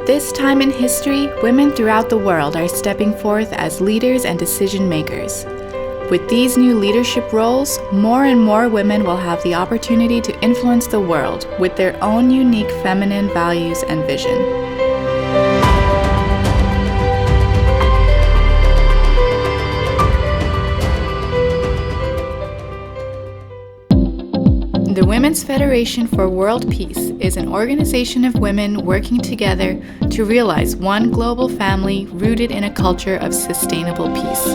At this time in history, women throughout the world are stepping forth as leaders and decision makers. With these new leadership roles, more and more women will have the opportunity to influence the world with their own unique feminine values and vision. The Women's Federation for World Peace is an organization of women working together to realize one global family rooted in a culture of sustainable peace.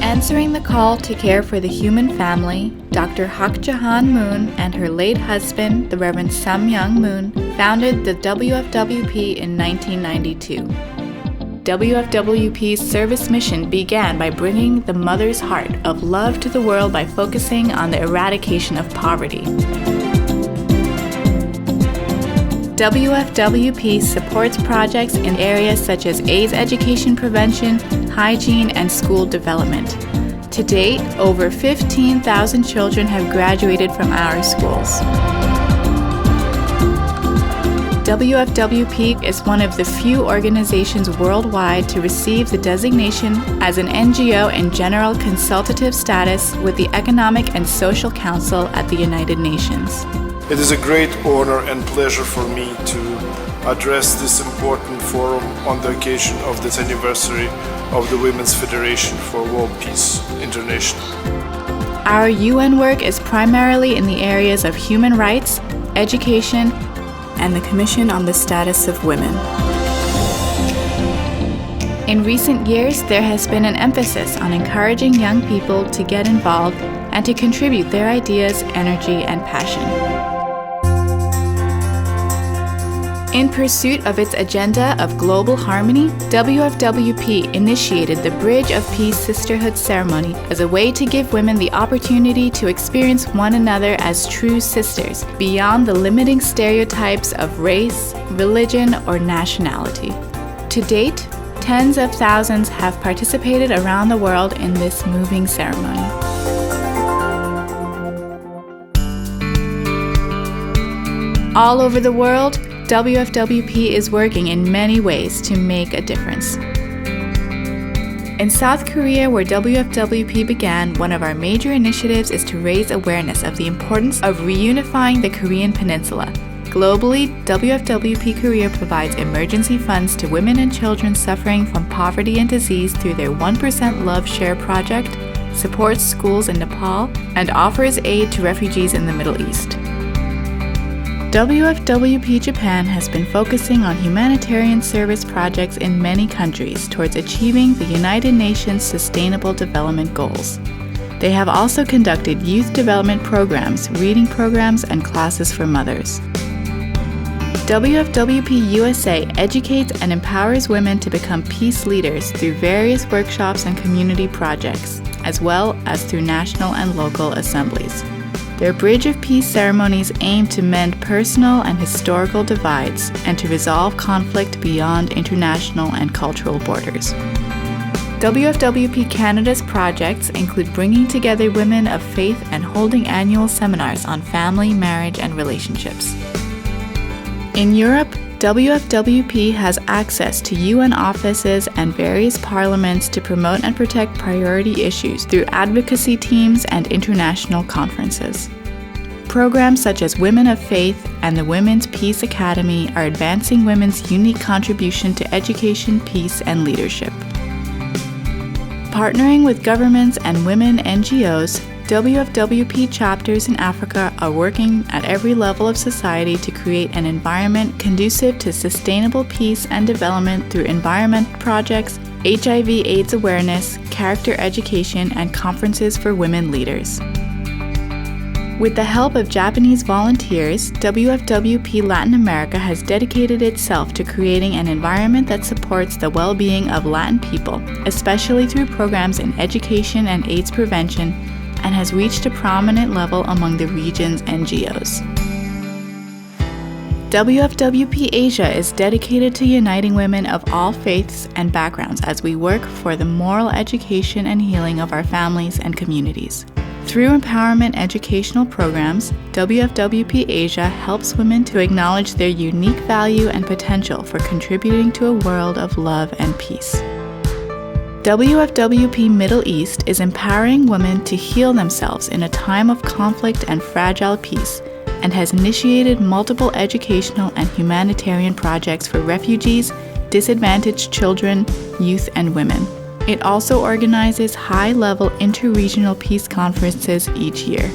Answering the call to care for the human family, Dr. Hak Jahan Moon and her late husband, the Reverend Samyang Moon, founded the WFWP in 1992. WFWP's service mission began by bringing the mother's heart of love to the world by focusing on the eradication of poverty. WFWP supports projects in areas such as AIDS education prevention, hygiene, and school development. To date, over 15,000 children have graduated from our schools. WFWP is one of the few organizations worldwide to receive the designation as an NGO in general consultative status with the Economic and Social Council at the United Nations. It is a great honor and pleasure for me to address this important forum on the occasion of the 10th anniversary of the Women's Federation for World Peace International. Our UN work is primarily in the areas of human rights, education, and the Commission on the Status of Women. In recent years, there has been an emphasis on encouraging young people to get involved and to contribute their ideas, energy, and passion. In pursuit of its agenda of global harmony, WFWP initiated the Bridge of Peace Sisterhood ceremony as a way to give women the opportunity to experience one another as true sisters, beyond the limiting stereotypes of race, religion, or nationality. To date, tens of thousands have participated around the world in this moving ceremony. All over the world, WFWP is working in many ways to make a difference. In South Korea, where WFWP began, one of our major initiatives is to raise awareness of the importance of reunifying the Korean peninsula. Globally, WFWP Korea provides emergency funds to women and children suffering from poverty and disease through their 1% Love Share project, supports schools in Nepal, and offers aid to refugees in the Middle East. WFWP Japan has been focusing on humanitarian service projects in many countries towards achieving the United Nations Sustainable Development Goals. They have also conducted youth development programs, reading programs, and classes for mothers. WFWP USA educates and empowers women to become peace leaders through various workshops and community projects, as well as through national and local assemblies. Their Bridge of Peace ceremonies aim to mend personal and historical divides and to resolve conflict beyond international and cultural borders. WFWP Canada's projects include bringing together women of faith and holding annual seminars on family, marriage, and relationships. In Europe, WFWP has access to UN offices and various parliaments to promote and protect priority issues through advocacy teams and international conferences. Programs such as Women of Faith and the Women's Peace Academy are advancing women's unique contribution to education, peace, and leadership. Partnering with governments and women NGOs, WFWP chapters in Africa are working at every level of society to create an environment conducive to sustainable peace and development through environment projects, HIV/AIDS awareness, character education, and conferences for women leaders. With the help of Japanese volunteers, WFWP Latin America has dedicated itself to creating an environment that supports the well-being of Latin people, especially through programs in education and AIDS prevention, and has reached a prominent level among the region's NGOs. WFWP Asia is dedicated to uniting women of all faiths and backgrounds as we work for the moral education and healing of our families and communities. Through empowerment educational programs, WFWP Asia helps women to acknowledge their unique value and potential for contributing to a world of love and peace. WFWP Middle East is empowering women to heal themselves in a time of conflict and fragile peace, and has initiated multiple educational and humanitarian projects for refugees, disadvantaged children, youth, and women. It also organizes high-level inter-regional peace conferences each year.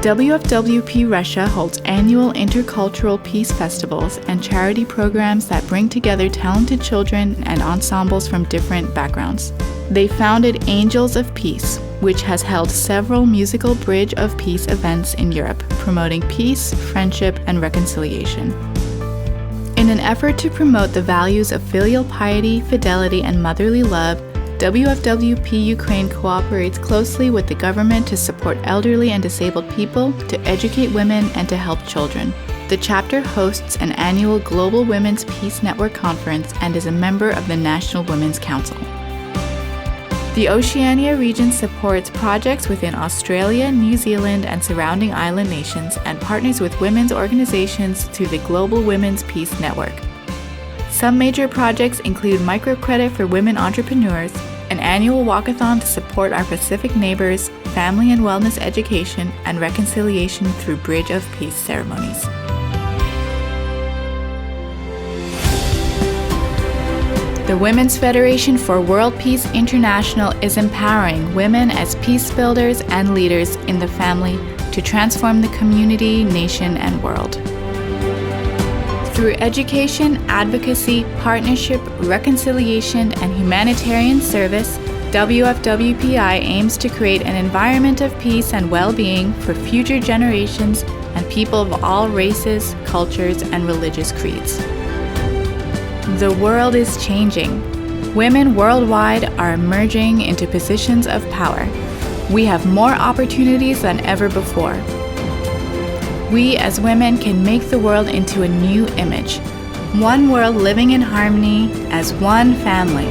WFWP Russia holds annual intercultural peace festivals and charity programs that bring together talented children and ensembles from different backgrounds. They founded Angels of Peace, which has held several musical Bridge of Peace events in Europe, promoting peace, friendship, and reconciliation. In an effort to promote the values of filial piety, fidelity, and motherly love, WFWP Ukraine cooperates closely with the government to support elderly and disabled people, to educate women, and to help children. The chapter hosts an annual Global Women's Peace Network conference and is a member of the National Women's Council. The Oceania region supports projects within Australia, New Zealand, and surrounding island nations, and partners with women's organizations through the Global Women's Peace Network. Some major projects include microcredit for women entrepreneurs, an annual walkathon to support our Pacific neighbors, family and wellness education, and reconciliation through Bridge of Peace ceremonies. The Women's Federation for World Peace International is empowering women as peace builders and leaders in the family to transform the community, nation, and world. Through education, advocacy, partnership, reconciliation, and humanitarian service, WFWPI aims to create an environment of peace and well-being for future generations and people of all races, cultures, and religious creeds. The world is changing. Women worldwide are emerging into positions of power. We have more opportunities than ever before. We as women can make the world into a new image. One world living in harmony as one family.